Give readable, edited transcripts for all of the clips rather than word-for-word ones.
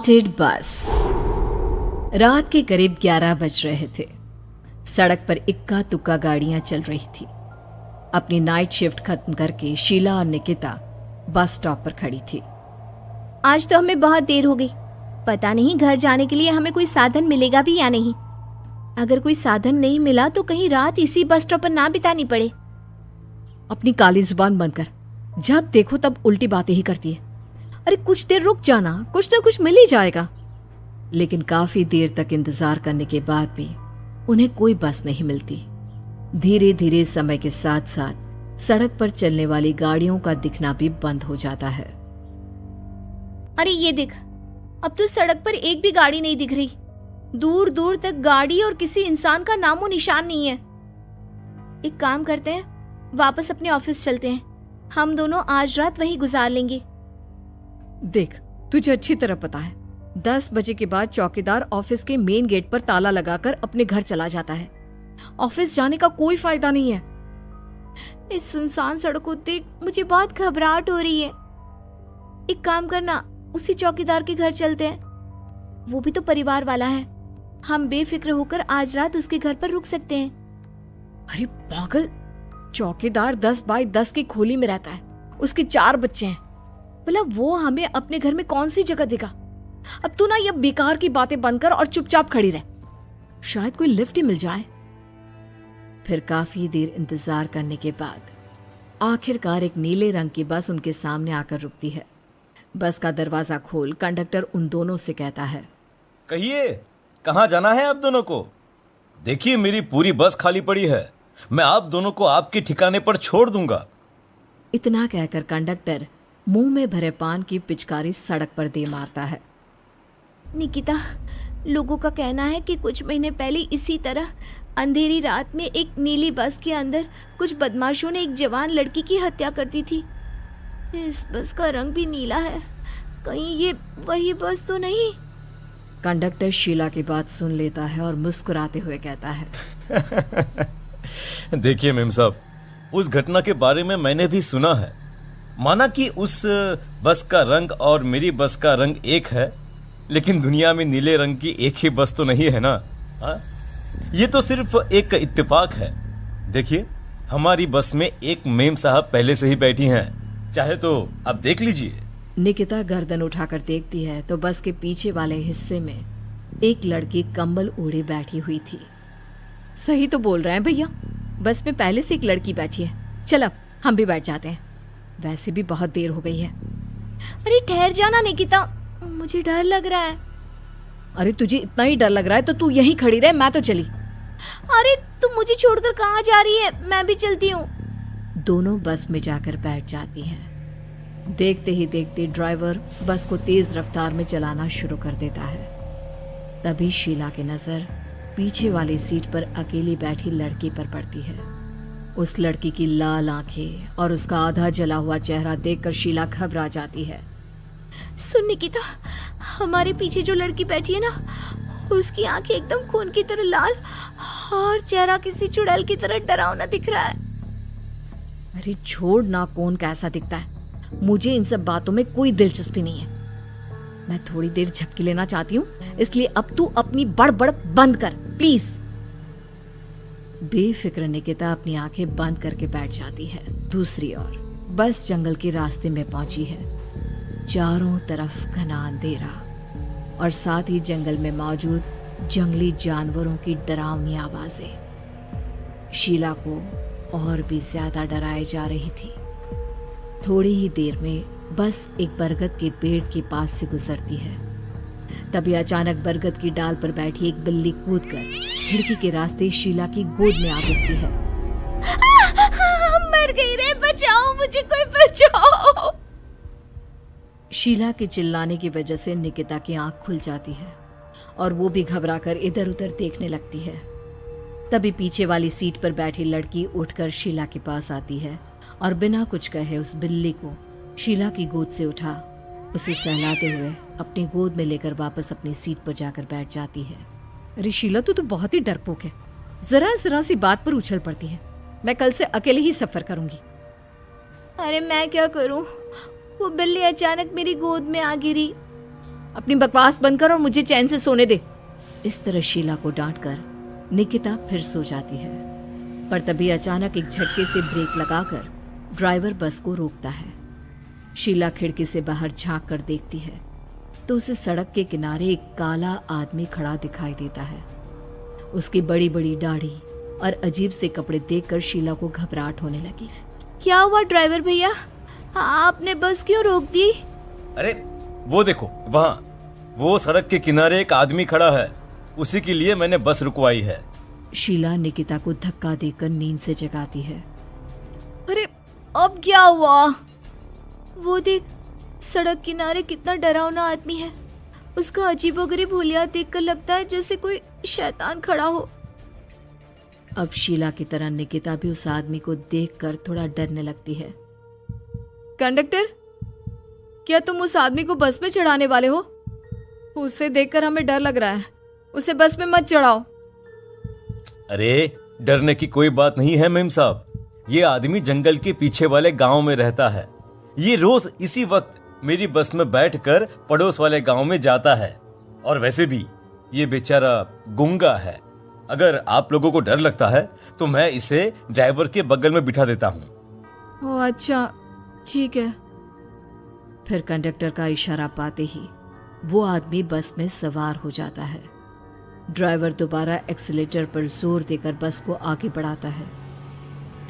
Haunted बस। रात के करीब 11 बज रहे थे। सड़क पर इक्का तुक्का गाड़ियां चल रही थी। अपनी नाइट शिफ्ट खत्म करके शीला और निकिता बस स्टॉप पर खड़ी थी। आज तो हमें बहुत देर हो गई। पता नहीं घर जाने के लिए हमें कोई साधन मिलेगा भी या नहीं। अगर कोई साधन नहीं मिला तो कहीं रात इसी बस स्टॉप पर ना बितानी पड़े। अपनी काली जुबान बंद कर। जब देखो तब उल्टी बातें ही करती है। अरे कुछ देर रुक जाना, कुछ ना कुछ मिल ही जाएगा। लेकिन काफी देर तक इंतजार करने के बाद भी उन्हें कोई बस नहीं मिलती। धीरे धीरे समय के साथ साथ सड़क पर चलने वाली गाड़ियों का दिखना भी बंद हो जाता है। अरे ये देख, अब तो सड़क पर एक भी गाड़ी नहीं दिख रही। दूर दूर तक गाड़ी और किसी इंसान का नामो निशान नहीं है। एक काम करते हैं, वापस अपने ऑफिस चलते हैं। हम दोनों आज रात वहीं गुजार लेंगे। देख, तुझे अच्छी तरह पता है 10 बजे के बाद चौकीदार ऑफिस के मेन गेट पर ताला लगाकर अपने घर चला जाता है। ऑफिस जाने का कोई फायदा नहीं है। इस सुनसान सड़क को देख मुझे बहुत घबराहट हो रही है। एक काम करना, उसी चौकीदार के घर चलते हैं। वो भी तो परिवार वाला है। हम बेफिक्र होकर आज रात उसके घर पर रुक सकते हैं। अरे पागल, चौकीदार 10 बाई 10 की खोली में रहता है। उसके 4 बच्चे हैं। भला वो हमें अपने घर में कौन सी जगह देगा। अब तू ना ये बेकार की बातें बंद कर और चुपचाप खड़ी रह। शायद कोई लिफ्ट ही मिल जाए। फिर काफी देर इंतजार करने के बाद आखिरकार एक नीले रंग की बस उनके सामने आकर रुकती है। बस का दरवाजा खोल कंडक्टर उन दोनों से कहता है, कहिए कहाँ जाना है आप दोनों को? देखिए मेरी पूरी बस खाली पड़ी है। मैं आप दोनों को आपके ठिकाने पर छोड़ दूंगा। इतना कहकर कंडक्टर मुंह में भरे पान की पिचकारी सड़क पर दे मारता है। निकिता, लोगों का कहना है कि कुछ महीने पहले इसी तरह अंधेरी रात में एक नीली बस के अंदर कुछ बदमाशों ने एक जवान लड़की की हत्या कर दी थी। इस बस का रंग भी नीला है। कहीं ये वही बस तो नहीं? कंडक्टर शीला की बात सुन लेता है और मुस्कुराते हुए कहता है, देखिए मेम साहब, उस घटना के बारे में मैंने भी सुना है। माना कि उस बस का रंग और मेरी बस का रंग एक है, लेकिन दुनिया में नीले रंग की एक ही बस तो नहीं है ना। हाँ, ये तो सिर्फ एक इत्तेफाक है। देखिए हमारी बस में एक मेम साहब पहले से ही बैठी हैं, चाहे तो आप देख लीजिए। निकिता गर्दन उठाकर देखती है तो बस के पीछे वाले हिस्से में एक लड़की कंबल ओढ़े बैठी हुई थी। सही तो बोल रहे हैं भैया, बस में पहले से एक लड़की बैठी है। चल अब हम भी बैठ जाते हैं, वैसे भी बहुत देर हो गई है। अरे ठहर जाना निकिता, मुझे डर लग रहा है। अरे तुझे इतना ही डर लग रहा है तो तू यहीं खड़ी रहे, मैं तो चली। अरे तुम मुझे छोड़कर कहाँ जा रही है? मैं भी चलती हूँ। दोनों बस में जाकर बैठ जाती हैं। देखते ही देखते ड्राइवर बस को तेज रफ्तार में चलाना शुरू कर देता है। तभी शीला की नजर पीछे वाली सीट पर अकेली बैठी लड़की पर पड़ती है। उस लड़की की लाल आंखें और उसका आधा जला हुआ चेहरा देखकर शीला घबरा जाती है। सुन निकिता, हमारे पीछे जो लड़की बैठी है ना, उसकी आंखें एकदम खून की तरह लाल और चेहरा किसी चुड़ैल की तरह डरावना दिख रहा है। अरे छोड़ ना, कौन कैसा दिखता है? मुझे इन सब बातों में कोई दिलचस्पी नहीं है। मैं थोड़ी देर झपकी लेना चाहती हूँ, इसलिए अब तू अपनी बड़बड़ बंद कर प्लीज। बेफिक्र निकिता अपनी आंखें बंद करके बैठ जाती है। दूसरी ओर बस जंगल के रास्ते में पहुंची है। चारों तरफ घना अंधेरा और साथ ही जंगल में मौजूद जंगली जानवरों की डरावनी आवाजें शीला को और भी ज्यादा डराए जा रही थी। थोड़ी ही देर में बस एक बरगद के पेड़ के पास से गुजरती है। तभी अचानक बरगद की डाल पर बैठी एक बिल्ली कूदकर खिड़की के रास्ते शीला की गोद में आ गिरती है। मर गई रे, बचाओ मुझे, कोई बचाओ। शीला के चिल्लाने की वजह से निकिता की आंख खुल जाती है और वो भी घबराकर इधर उधर देखने लगती है। तभी पीछे वाली सीट पर बैठी लड़की उठकर शीला के पास आती है और बिना कुछ कहे उस बिल्ली को शीला की गोद से उठा उसे सहलाते हुए अपनी गोद में लेकर वापस अपनी सीट पर जाकर बैठ जाती है। अरे शीला, तू तो बहुत ही डरपोक है। जरा जरा सी बात पर उछल पड़ती है। मैं कल से अकेले ही सफर करूंगी। अरे मैं क्या करूं? वो बिल्ली अचानक मेरी गोद में आ गिरी। अपनी बकवास बंद कर और मुझे चैन से सोने दे। इस तरह शीला को डांटकर निकिता फिर सो जाती है, पर तभी अचानक एक झटके से ब्रेक लगाकर ड्राइवर बस को रोकता है। शीला खिड़की से बाहर झांक कर देखती है तो उसे सड़क के किनारे एक काला आदमी खड़ा दिखाई देता है। उसकी बड़ी बड़ी दाढ़ी और अजीब से कपड़े देखकर शीला को घबराहट होने लगी। क्या हुआ ड्राइवर भैया, आपने बस क्यों रोक दी? अरे वो देखो, वहाँ वो सड़क के किनारे एक आदमी खड़ा है, उसी के लिए मैंने बस रुकवाई है। शीला निकिता को धक्का देकर नींद से जगाती है। अरे अब क्या हुआ? वो देख, सड़क किनारे कितना डरावना आदमी है। उसका अजीबोगरीब हुलिया देखकर लगता है जैसे कोई शैतान खड़ा हो। अब शीला की तरह निकिता भी उस आदमी को देखकर थोड़ा डरने लगती है। कंडक्टर, क्या तुम उस आदमी को बस में चढ़ाने वाले हो? उसे देखकर हमें डर लग रहा है, उसे बस में मत चढ़ाओ। अरे डरने की कोई बात नहीं है मेम साहब, ये आदमी जंगल के पीछे वाले गांव में रहता है। ये रोज इसी वक्त मेरी बस में बैठकर पड़ोस वाले गांव में जाता है, और वैसे भी ये बेचारा गूंगा है। अगर आप लोगों को डर लगता है तो मैं इसे ड्राइवर के बगल में बिठा देता हूँ। ओह अच्छा, ठीक है। फिर कंडक्टर का इशारा पाते ही वो आदमी बस में सवार हो जाता है। ड्राइवर दोबारा एक्सीलेटर पर जोर देकर बस को आगे बढ़ाता है।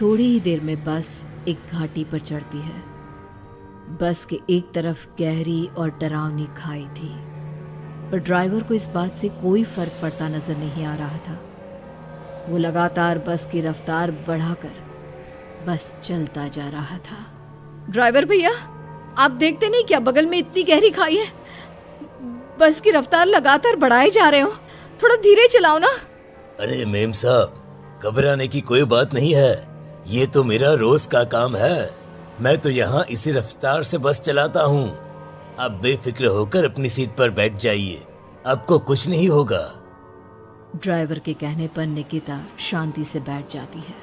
थोड़ी ही देर में बस एक घाटी पर चढ़ती है। बस के एक तरफ गहरी और डरावनी खाई थी, पर ड्राइवर को इस बात से कोई फर्क पड़ता नजर नहीं आ रहा था। वो लगातार बस की रफ्तार बढ़ाकर बस चलता जा रहा था। ड्राइवर भैया, आप देखते नहीं क्या बगल में इतनी गहरी खाई है? बस की रफ्तार लगातार बढ़ाए जा रहे हो, थोड़ा धीरे चलाओ ना। अरे मेम साहब, घबराने की कोई बात नहीं है, ये तो मेरा रोज का काम है। मैं तो यहाँ इसी रफ्तार से बस चलाता हूँ। आप बेफिक्र होकर अपनी सीट पर बैठ जाइए, आपको कुछ नहीं होगा। ड्राइवर के कहने पर निकिता शांति से बैठ जाती है।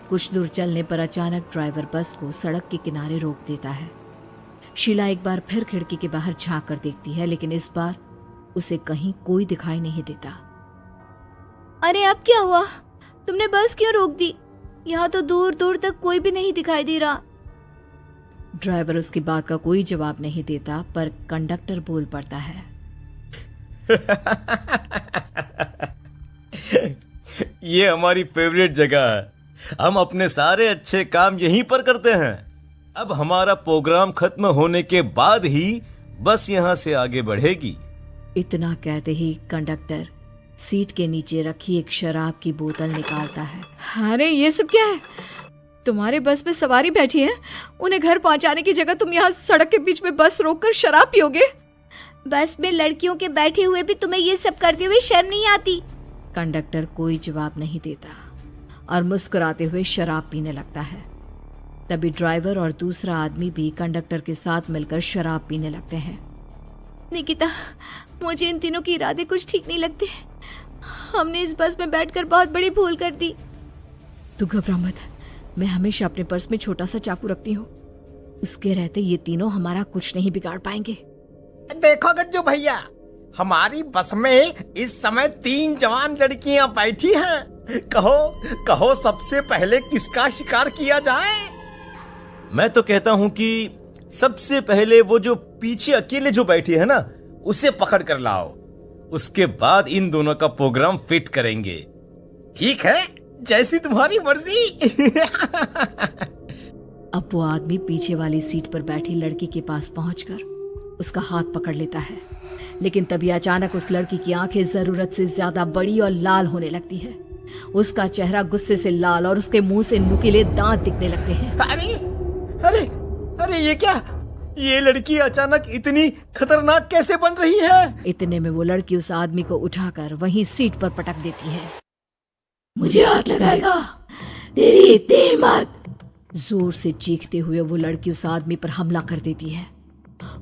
कुछ दूर चलने पर अचानक ड्राइवर बस को सड़क के किनारे रोक देता है। शीला एक बार फिर खिड़की के बाहर झांक कर देखती है, लेकिन इस बार उसे कहीं कोई दिखाई नहीं देता। अरे अब क्या हुआ? तुमने बस क्यों रोक दी? यहाँ तो दूर दूर तक कोई भी नहीं दिखाई दे रहा। ड्राइवर उसकी बात का कोई जवाब नहीं देता, पर कंडक्टर बोल पड़ता है। ये हमारी फेवरेट जगह है, हम अपने सारे अच्छे काम यहीं पर करते हैं। अब हमारा प्रोग्राम खत्म होने के बाद ही बस यहाँ से आगे बढ़ेगी। इतना कहते ही कंडक्टर सीट के नीचे रखी एक शराब की बोतल निकालता है। अरे ये सब क्या है? तुम्हारे बस में सवारी बैठी है, उन्हें घर पहुंचाने की जगह तुम यहाँ सड़क के बीच में बस रोककर शराब पियोगे? बस में लड़कियों के बैठे हुए भी तुम्हें ये सब करते हुए शर्म नहीं आती? कंडक्टर कोई जवाब नहीं देता और मुस्कुराते हुए शराब पीने लगता है। तभी ड्राइवर और दूसरा आदमी भी कंडक्टर के साथ मिलकर शराब पीने लगते हैं। निकिता, मुझे इन तीनों के इरादे कुछ ठीक नहीं लगते। हमने इस बस में बैठकर बहुत बड़ी भूल कर दी। तू घबरा मत, मैं हमेशा अपने पर्स में छोटा सा चाकू रखती हूँ। उसके रहते ये तीनों हमारा कुछ नहीं बिगाड़ पाएंगे। देखो गज्जू भैया, हमारी बस में इस समय 3 जवान लड़कियां बैठी हैं। कहो कहो सबसे पहले किसका शिकार किया जाए? मैं तो कहता हूँ कि सबसे पहले वो जो पीछे अकेले जो बैठी है ना, उसे पकड़ कर लाओ। उसके बाद इन दोनों का प्रोग्राम फिट करेंगे। ठीक है, जैसी तुम्हारी मर्जी। अब वो आदमी पीछे वाली सीट पर बैठी लड़की के पास पहुंचकर उसका हाथ पकड़ लेता है, लेकिन तभी अचानक उस लड़की की आंखें जरूरत से ज्यादा बड़ी और लाल होने लगती है। उसका चेहरा गुस्से से लाल और उसके मुंह से नुकीले दांत दिखने लगते हैं। अरे अरे अरे ये क्या? ये लड़की अचानक इतनी खतरनाक कैसे बन रही है? इतने में वो लड़की उस आदमी को उठाकर वहीं सीट पर पटक देती है। मुझे हाथ लगाएगा, तेरी इतनी हिम्मत! जोर से चीखते हुए वो लड़की उस आदमी पर हमला कर देती है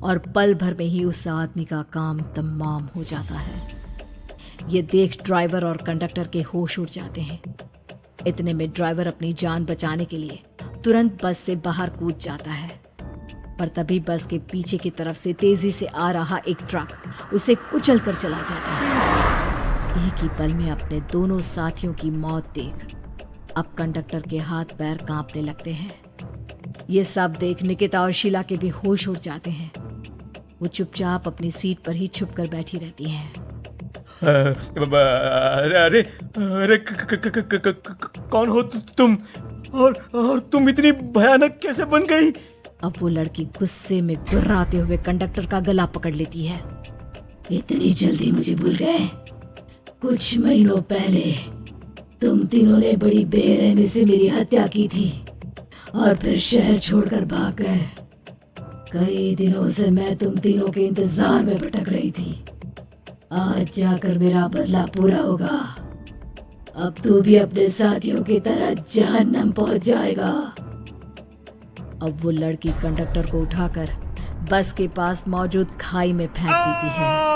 और पल भर में ही उस आदमी का काम तमाम हो जाता है। ये देख ड्राइवर और कंडक्टर के होश उड़ जाते हैं। इतने में ड्राइवर अपनी जान बचाने के लिए तुरंत बस से बाहर कूद जाता है। पर तभी बस के पीछे की तरफ से तेजी से आ रहा एक ट्रक उसे कुचल कर चला जाता है। एक ही पल में अपने दोनों साथियों की मौत देख अब कंडक्टर के हाथ पैर कांपने लगते हैं। ये सब देख निकिता और शीला के भी होश उड़ जाते हैं। वो चुपचाप अपनी सीट पर ही छुप कर बैठी रहती हैं। अरे अरे अरे कौन हो तुम और तुम इतनी भयानक कैसे बन गई? अब वो लड़की गुस्से में गुर्राते हुए कंडक्टर का गला पकड़ लेती है। इतनी जल्दी मुझे भूल गए? कुछ महीनों पहले तुम तीनों ने बड़ी बेरहमी से मेरी हत्या की थी और फिर शहर छोड़कर भाग गए। कई दिनों से मैं तुम तीनों के इंतजार में भटक रही थी। आज जाकर मेरा बदला पूरा होगा। अब तू भी अपने साथियों की तरह जहन्नम पहुंच जाएगा। अब वो लड़की कंडक्टर को उठाकर बस के पास मौजूद खाई में फेंक देती है।